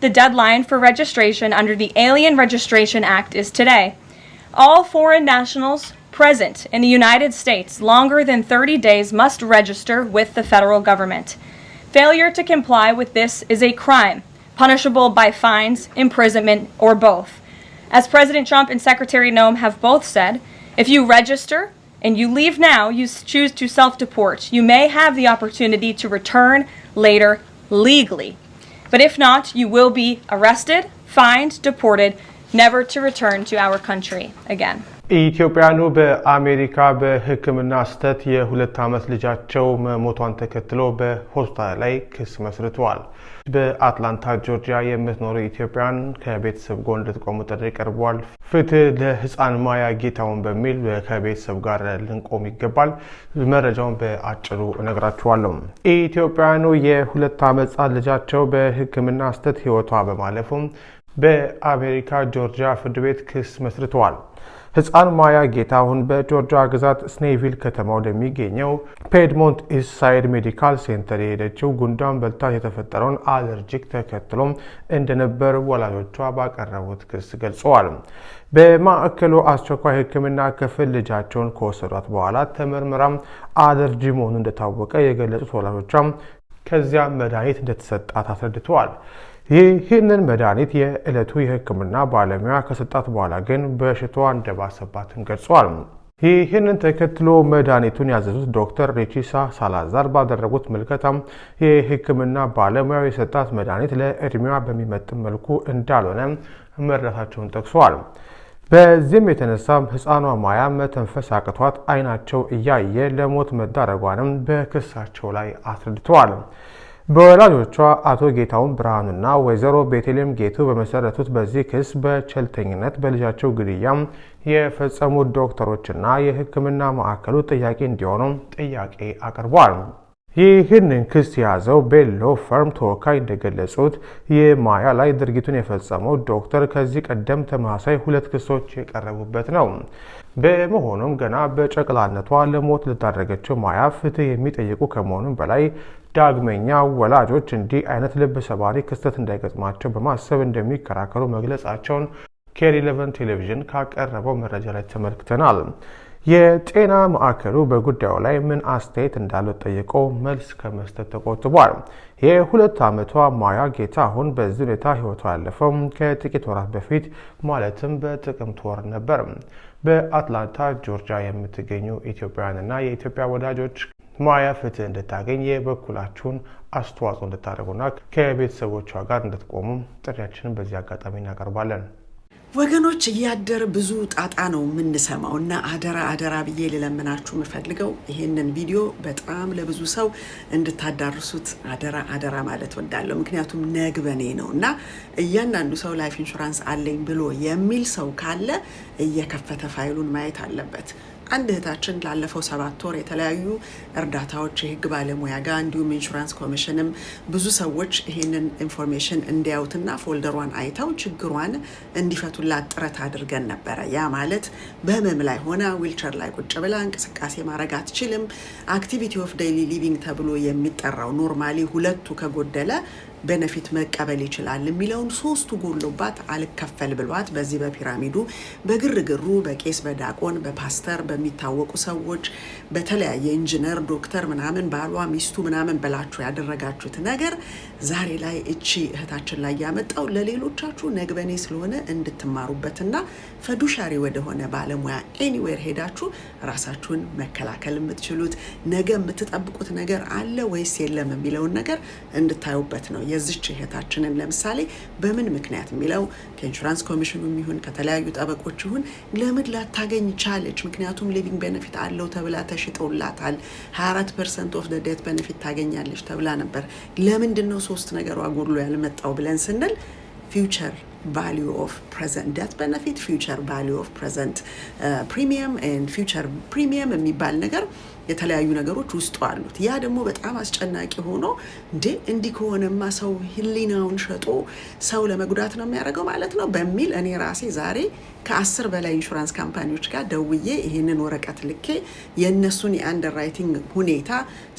The deadline for registration under the Alien Registration Act is today. All foreign nationals present in the United States longer than 30 days must register with the federal government. Failure to comply with this is a crime, punishable by fines, imprisonment, or both. As President Trump and Secretary Noem have both said, if you register and you leave now, you choose to self-deport. You may have the opportunity to return later legally. But if not, you will be arrested, fined, deported, never to return to our country again. ኢትዮጵያኑ በአሜሪካ በሕክምና ስተት የሁለት ዓመት ልጃቸው መሞቷን ተከትሎ በሆስፒታል ላይ ክስ መስርተዋል። በአትላንታ ጆርጂያ የምትኖሩ ኢትዮጵያን ከቤተሰብ ጎን እንድትቆሙ ጥሪ ቀርቧል። ፍትህ ለህፃን ማያ ጌታውን በሚል ከቤተሰብ ጋር ልንቆም ይገባል። መረጃውን በአጭሩ እነግራችኋለሁ። ኢትዮጵያኑ የሁለት ዓመት ልጃቸው በሕክምና ስተት ህይወቷ በማለፉ በአሜሪካ ጆርጂያ ፍርድ ቤት ክስ መስርተዋል። ህፃን ማያ ጌታሁን በጆርጂያ ግዛት ስኔቪል ከተማ ወደሚገኘው ፔድሞንት ኢስት ሳይድ ሜዲካል ሴንተር የሄደችው ጉንዳን በልታ የተፈጠረውን አለርጂክ ተከትሎም እንደነበር ወላጆቿ ባቀረቡት ክስ ገልጸዋል። በማዕከሉ አስቸኳይ ሕክምና ክፍል ልጃቸውን ከወሰዷት በኋላ ተመርምራ አለርጂ መሆኑ እንደታወቀ የገለጹት ወላጆቿ ከዚያ መድኃኒት እንደተሰጣት አስረድተዋል። ይህንን መድኃኒት የዕለቱ የሕክምና ባለሙያ ከሰጣት በኋላ ግን በሽታዋ እንደባሰባትም ገልጸዋል። ይህንን ተከትሎ መድኃኒቱን ያዘዙት ዶክተር ሬቺሳ ሳላዛር ባደረጉት ምልከታም የሕክምና ባለሙያው የሰጣት መድኃኒት ለእድሜዋ በሚመጥን መልኩ እንዳልሆነ መረዳታቸውን ጠቅሰዋል። በዚህም የተነሳ ህፃኗ ማያ መተንፈስ አቅቷት አይናቸው እያየ ለሞት መዳረጓንም በክሳቸው ላይ አስረድተዋል። በወላጆቿ አቶ ጌታውን ብርሃኑና ወይዘሮ ቤተልሔም ጌቱ በመሰረቱት በዚህ ክስ በቸልተኝነት በልጃቸው ግድያ የፈጸሙት ዶክተሮችና የሕክምና ማዕከሉ ጥያቄ እንዲሆኑ ጥያቄ አቅርበዋል። ይህንን ክስ የያዘው ቤሎ ፈርም ተወካይ እንደገለጹት የማያ ላይ ድርጊቱን የፈጸመው ዶክተር ከዚህ ቀደም ተመሳሳይ ሁለት ክሶች የቀረቡበት ነው። በመሆኑም ገና በጨቅላነቷ ለሞት ለተዳረገችው ማያ ፍትህ የሚጠይቁ ከመሆኑም በላይ ዳግመኛ ወላጆች እንዲህ አይነት ልብ ሰባሪ ክስተት እንዳይገጥማቸው በማሰብ እንደሚከራከሩ መግለጻቸውን ኬር11 ቴሌቪዥን ካቀረበው መረጃ ላይ ተመልክተናል። የጤና ማዕከሉ በጉዳዩ ላይ ምን አስተያየት እንዳለው ጠይቆ መልስ ከመስጠት ተቆጥቧል። የሁለት ዓመቷ ማያ ጌታሁን በዚህ ሁኔታ ህይወቷ ያለፈው ከጥቂት ወራት በፊት ማለትም በጥቅምት ወር ነበር። በአትላንታ ጆርጂያ የምትገኙ ኢትዮጵያውያንና የኢትዮጵያ ወዳጆች ማያ ፍትህ እንድታገኝ የበኩላችሁን አስተዋጽኦ እንድታደርጉና ከቤተሰቦቿ ጋር እንድትቆሙ ጥሪያችንን በዚህ አጋጣሚ እናቀርባለን። ወገኖች እያደረ ብዙ ጣጣ ነው የምንሰማውና አደራ ብዬ ልለምናችሁ የምፈልገው ይሄንን ቪዲዮ በጣም ለብዙ ሰው እንድታዳርሱት አደራ ማለት ወዳለሁ። ምክንያቱም ነግበኔ ነውና እያንዳንዱ ሰው ላይፍ ኢንሹራንስ አለኝ ብሎ የሚል ሰው ካለ እየከፈተ ፋይሉን ማየት አለበት። አንድ እህታችን ላለፈው 7 ወር የተለያዩ እርዳታዎች የህግ ባለሙያ ጋር እንዲሁም ኢንሹራንስ ኮሚሽንም ብዙ ሰዎች ይሄንን ኢንፎርሜሽን እንዲያዩትና ፎልደሯን አይተው ችግሯን እንዲፈቱላት ጥረት አድርገን ነበር። ያ ማለት በህመም ላይ ሆና ዊልቸር ላይ ቁጭ ብላ እንቅስቃሴ ማድረግ አትችልም። አክቲቪቲ ኦፍ ዴይሊ ሊቪንግ ተብሎ የሚጠራው ኖርማሊ ሁለቱ ከጎደለ ቤኔፊት መቀበል ይችላል የሚለውን ሶስቱ ጎሎባት አልከፈል ብሏት በዚህ በፒራሚዱ በግርግሩ በቄስ በዳቆን በፓስተር በሚታወቁ ሰዎች በተለያየ ኢንጂነር ዶክተር ምናምን ባሏ ሚስቱ ምናምን በላችሁ ያደረጋችሁት ነገር ዛሬ ላይ እቺ እህታችን ላይ ያመጣው ለሌሎቻችሁ ነግበኔ ስለሆነ እንድትማሩበትና ፈዱሻሪ ወደሆነ ባለሙያ ኤኒዌር ሄዳችሁ ራሳችሁን መከላከል የምትችሉት ነገ የምትጠብቁት ነገር አለ ወይስ የለም የሚለውን ነገር እንድታዩበት ነው። የዚች እህታችንን ለምሳሌ በምን ምክንያት የሚለው ከኢንሹራንስ ኮሚሽኑ ይሁን ከተለያዩ ጠበቆች ይሁን ለምን ላታገኝ ቻለች? ምክንያቱም ሊቪንግ ቤኔፊት አለው ተብላ ተሽጦላታል። 24% ኦፍ ዘ ዴት ቤኔፊት ታገኛለች ተብላ ነበር። ለምንድን ነው ሶስት ነገር አጎድሎ ያልመጣው ብለን ስንል future value of present death benefit, future value of present premium and future premium የሚባል ነገር የተለያዩ ነገሮች ውስጡ አሉት። ያ ደግሞ በጣም አስጨናቂ ሆኖ እንዲህ ከሆነማ ሰው ህሊናውን ሸጦ ሰው ለመጉዳት ነው የሚያደርገው ማለት ነው በሚል እኔ ራሴ ዛሬ ከ10 በላይ ኢንሹራንስ ካምፓኒዎች ጋር ደውዬ ይሄንን ወረቀት ልኬ የእነሱን የአንደርራይቲንግ ሁኔታ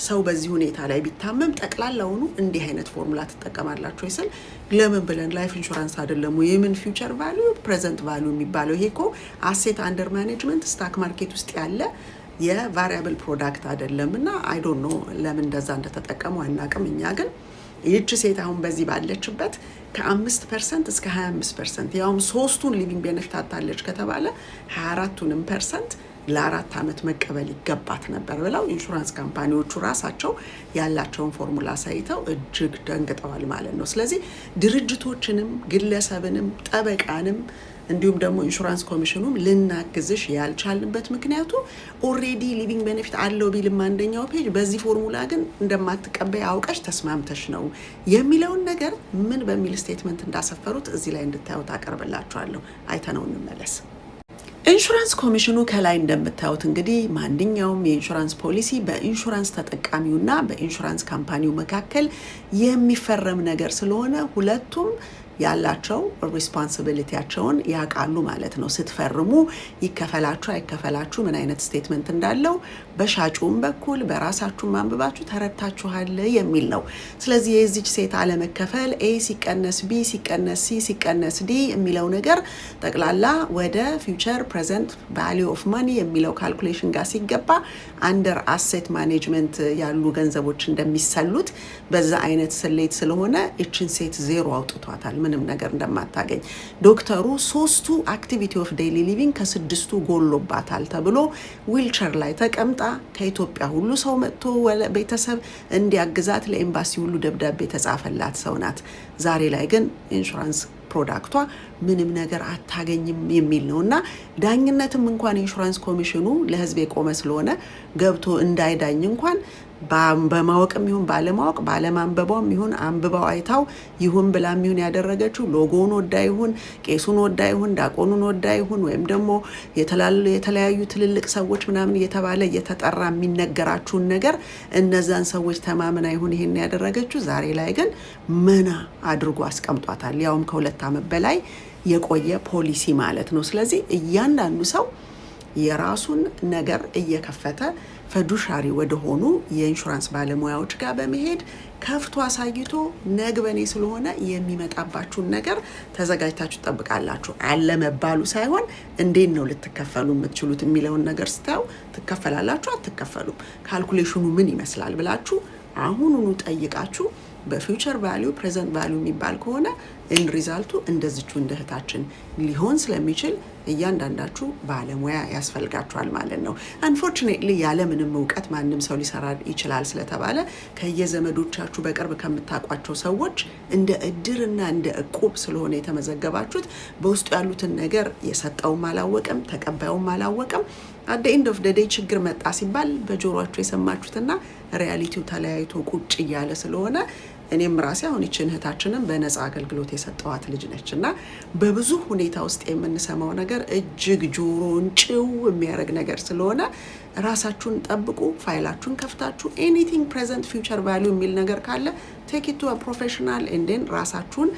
ሰው በዚህ ሁኔታ ላይ ቢታመም ጠቅላላውኑ እንዲህ አይነት ፎርሙላ ትጠቀማላችሁ ይስል ለምን ብለን ላይፍ ኢንሹራንስ አይደለም የምን ፊውቸር ቫልዩ ፕሬዘንት ቫልዩ የሚባለው ይሄ እኮ አሴት አንደር ማኔጅመንት ስታክ ማርኬት ውስጥ ያለ የቫሪያብል ፕሮዳክት አይደለምና አይ ዶንት ኖ ለምን እንደዛ እንደተጠቀሙ አናውቅም። እኛ ግን ይህች ሴት አሁን በዚህ ባለችበት ከ5% እስከ 25% ያውም 3ቱን ሊቪንግ ቤኔፊት አታለች ከተባለ 24ቱንም % ለ4 ዓመት መቀበል ይገባት ነበር ብለው ኢንሹራንስ ካምፓኒዎቹ ራሳቸው ያላቸውን ፎርሙላ ሳይተው እጅግ ደንግጠዋል ማለት ነው። ስለዚህ ድርጅቶችንም ግለሰብንም ጠበቃንም እንዲሁም ደግሞ ኢንሹራንስ ኮሚሽኑም ልናግዝሽ ያልቻልንበት ምክንያቱ ኦሬዲ ሊቪንግ ቤኔፊት አለው ቢልም አንደኛው ፔጅ በዚህ ፎርሙላ ግን እንደማትቀበይ አውቀሽ ተስማምተሽ ነው የሚለውን ነገር ምን በሚል ስቴትመንት እንዳሰፈሩት እዚህ ላይ እንድታዩት አቀርብላችኋለሁ። አይተነው እንመለስ። ኢንሹራንስ ኮሚሽኑ ከላይ እንደምታዩት እንግዲህ ማንኛውም የኢንሹራንስ ፖሊሲ በኢንሹራንስ ተጠቃሚውና በኢንሹራንስ ካምፓኒው መካከል የሚፈረም ነገር ስለሆነ ሁለቱም ያላቸው ሪስፖንሲቢሊቲያቸውን ያውቃሉ ማለት ነው። ስትፈርሙ ይከፈላችሁ አይከፈላችሁ ምን አይነት ስቴትመንት እንዳለው በሻጩም በኩል በራሳችሁ ማንበባችሁ ተረድታችኋል የሚል ነው። ስለዚህ የዚች ሴት አለመከፈል ኤ ሲቀነስ ቢ ሲቀነስ ሲ ሲቀነስ ዲ የሚለው ነገር ጠቅላላ ወደ ፊውቸር ፕሬዘንት ቫልዩ ኦፍ ማኒ የሚለው ካልኩሌሽን ጋር ሲገባ አንደር አሴት ማኔጅመንት ያሉ ገንዘቦች እንደሚሰሉት በዛ አይነት ስሌት ስለሆነ እችን ሴት ዜሮ አውጥቷታል። ምንም ነገር እንደማታገኝ ዶክተሩ 3ቱ አክቲቪቲ ኦፍ ዴይሊ ሊቪንግ ከ6ቱ ጎሎባታል ተብሎ ዊልቸር ላይ ተቀምጣ ከኢትዮጵያ ሁሉ ሰው መጥቶ ቤተሰብ እንዲያግዛት ለኤምባሲ ሁሉ ደብዳቤ ተጻፈላት ሰው ናት። ዛሬ ላይ ግን ኢንሹራንስ ፕሮዳክቷ ምንም ነገር አታገኝም የሚል ነውና ዳኝነትም እንኳን ኢንሹራንስ ኮሚሽኑ ለህዝብ የቆመ ስለሆነ ገብቶ እንዳይዳኝ እንኳን በማወቅም ይሁን ባለማወቅ ባለማንበቧም ይሁን አንብባው አይታው ይሁን ብላም ይሁን ያደረገችው ሎጎውን ወዳ ይሁን ቄሱን ወዳ ይሁን ዳቆኑን ወዳ ይሁን ወይም ደግሞ የተለያዩ ትልልቅ ሰዎች ምናምን እየተባለ እየተጠራ የሚነገራችሁን ነገር እነዛን ሰዎች ተማምና ይሁን ይሄን ያደረገችው ዛሬ ላይ ግን መና አድርጎ አስቀምጧታል። ያውም ከ2 ዓመት በላይ የቆየ ፖሊሲ ማለት ነው። ስለዚህ እያንዳንዱ ሰው የራሱን ነገር እየከፈተ ፈዱሻሪ ወደሆኑ የኢንሹራንስ ባለሙያዎች ጋር በመሄድ ከፍቶ አሳይቶ ነግበኔ ስለሆነ የሚመጣባችሁን ነገር ተዘጋጅታችሁ ተጠብቃላችሁ አለመባሉ ሳይሆን እንዴት ነው ልትከፈሉ የምትችሉት የሚለውን ነገር ስታዩ ትከፈላላችሁ አትከፈሉም ካልኩሌሽኑ ምን ይመስላል ብላችሁ አሁኑኑ ጠይቃችሁ በፊውቸር ቫልዩ ፕሬዘንት ቫልዩ የሚባል ከሆነ ኢን ሪዛልቱ እንደዚቹ እንደህታችን ሊሆን ስለሚችል እያንዳንዳችሁ ባለሙያ ያስፈልጋችኋል ማለት ነው። አንፎርቹኔትሊ ያለ ምንም እውቀት ማንም ሰው ሊሰራ ይችላል ስለተባለ ከየዘመዶቻችሁ በቅርብ ከምታቋቸው ሰዎች እንደ እድርና እንደ እቁብ ስለሆነ የተመዘገባችሁት በውስጡ ያሉትን ነገር የሰጠውም አላወቀም ተቀባዩም አላወቀም። አደ ኢንድ ኦፍ ደ ዴይ ችግር መጣ ሲባል በጆሮአችሁ የሰማችሁትና ሪያሊቲው ተለያይቶ ቁጭ እያለ ስለሆነ እኔም ራሴ አሁን ይችን እህታችንን በነፃ አገልግሎት የሰጠዋት ልጅ ነችና በብዙ ሁኔታ ውስጥ የምንሰማው ነገር እጅግ ጆሮን ጭው የሚያደርግ ነገር ስለሆነ ራሳችሁን ጠብቁ። ፋይላችሁን ከፍታችሁ ኤኒቲንግ ፕሬዘንት ፊውቸር ቫልዩ የሚል ነገር ካለ ቴክ ኢት ቱ አ ፕሮፌሽናል ኤንድ ራሳችሁን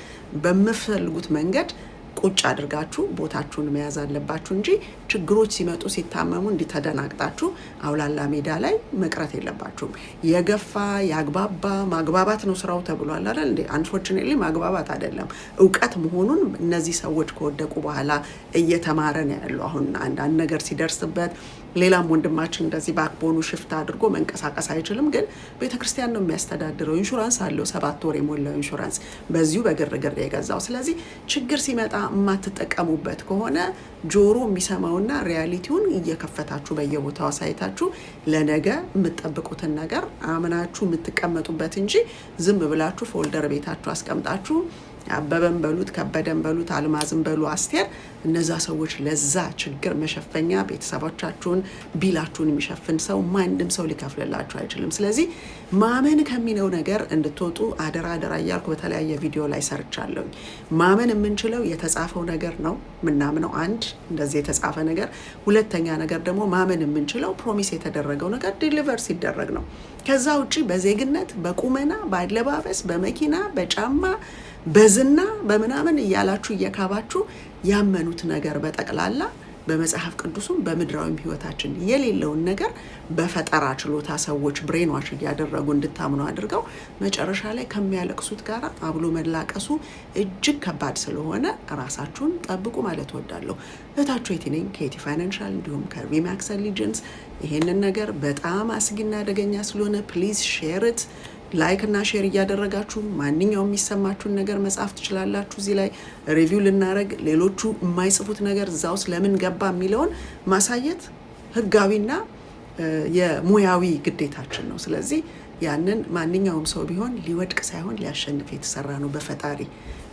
በመፈልጉት መንገድ ቁጭ አድርጋችሁ ቦታችሁን መያዝ አለባችሁ እንጂ ችግሮች ሲመጡ ሲታመሙ እንዲተደናግጣችሁ አውላላ ሜዳ ላይ መቅረት የለባችሁም። የገፋ ያግባባ ማግባባት ነው ስራው ተብሏል አይደል እንዴ? አንፎርቹኔትሊ ማግባባት አይደለም እውቀት መሆኑን እነዚህ ሰዎች ከወደቁ በኋላ እየተማረ ነው ያለው። አሁን አንዳንድ ነገር ሲደርስበት ሌላም ወንድማችን እንደዚህ ባክቦኑ ሽፍት አድርጎ መንቀሳቀስ አይችልም፣ ግን ቤተክርስቲያን ነው የሚያስተዳድረው። ኢንሹራንስ አለው 7 ወር የሞላው ኢንሹራንስ በዚሁ በግርግር የገዛው። ስለዚህ ችግር ሲመጣ የማትጠቀሙበት ከሆነ ጆሮ የሚሰማውና ሪያሊቲውን እየከፈታችሁ በየቦታው አሳይታችሁ ለነገ የምትጠብቁትን ነገር አምናችሁ የምትቀመጡበት እንጂ ዝም ብላችሁ ፎልደር ቤታችሁ አስቀምጣችሁ አበበን በሉት ከበደን በሉት አልማዝን በሉ አስቴር እነዛ ሰዎች ለዛ ችግር መሸፈኛ ቤተሰቦቻችሁን ቢላችሁን የሚሸፍን ሰው ማንድም ሰው ሊከፍልላችሁ አይችልም። ስለዚህ ማመን ከሚለው ነገር እንድትወጡ አደራ አደራ እያልኩ በተለያየ ቪዲዮ ላይ ሰርቻለሁ። ማመን የምንችለው የተጻፈው ነገር ነው ምናምነው አንድ እንደዚህ የተጻፈ ነገር፣ ሁለተኛ ነገር ደግሞ ማመን የምንችለው ፕሮሚስ የተደረገው ነገር ዲሊቨር ሲደረግ ነው። ከዛ ውጪ በዜግነት በቁመና በአለባበስ በመኪና በጫማ በዝና በመናምን እያላችሁ እየካባችሁ ያመኑት ነገር በጠቅላላ በመጽሐፍ ቅዱስም በምድራዊም ህይወታችን የሌለውን ነገር በፈጠራ ችሎታ ሰዎች ብሬን ዋሽ እያደረጉ እንድታምኑ አድርገው መጨረሻ ላይ ከሚያለቅሱት ጋር አብሎ መላቀሱ እጅግ ከባድ ስለሆነ ራሳችሁን ጠብቁ ማለት ወዳለሁ። እታችሁ የቲ ነኝ ከየቲ ፋይናንሻል እንዲሁም ከሪማክስ ሊጀንስ። ይሄንን ነገር በጣም አስጊና አደገኛ ስለሆነ ፕሊዝ ሼር ኢት ላይክ እና ሼር እያደረጋችሁ ማንኛውም የሚሰማችሁን ነገር መጻፍ ትችላላችሁ። እዚህ ላይ ሪቪው ልናረግ ሌሎቹ የማይጽፉት ነገር እዛ ውስጥ ለምን ገባ የሚለውን ማሳየት ህጋዊና የሙያዊ ግዴታችን ነው። ስለዚህ ያንን ማንኛውም ሰው ቢሆን ሊወድቅ ሳይሆን ሊያሸንፍ የተሰራ ነው በፈጣሪ።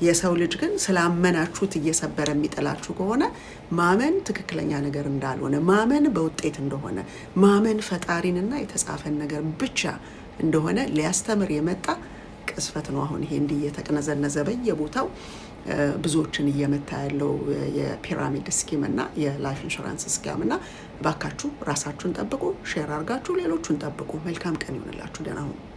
የሰው ልጅ ግን ስላመናችሁት እየሰበረ የሚጥላችሁ ከሆነ ማመን ትክክለኛ ነገር እንዳልሆነ፣ ማመን በውጤት እንደሆነ፣ ማመን ፈጣሪንና የተጻፈን ነገር ብቻ እንደሆነ ሊያስተምር የመጣ ቅስፈት ነው። አሁን ይሄ እንዲህ የተቀነዘነዘ በየቦታው ብዙዎችን እየመታ ያለው የፒራሚድ ስኪም እና የላይፍ ኢንሹራንስ ስኪም እና ባካችሁ ራሳችሁን ጠብቁ፣ ሼር አድርጋችሁ ሌሎቹን ጠብቁ። መልካም ቀን ይሁንላችሁ። ደህና ሁኑ።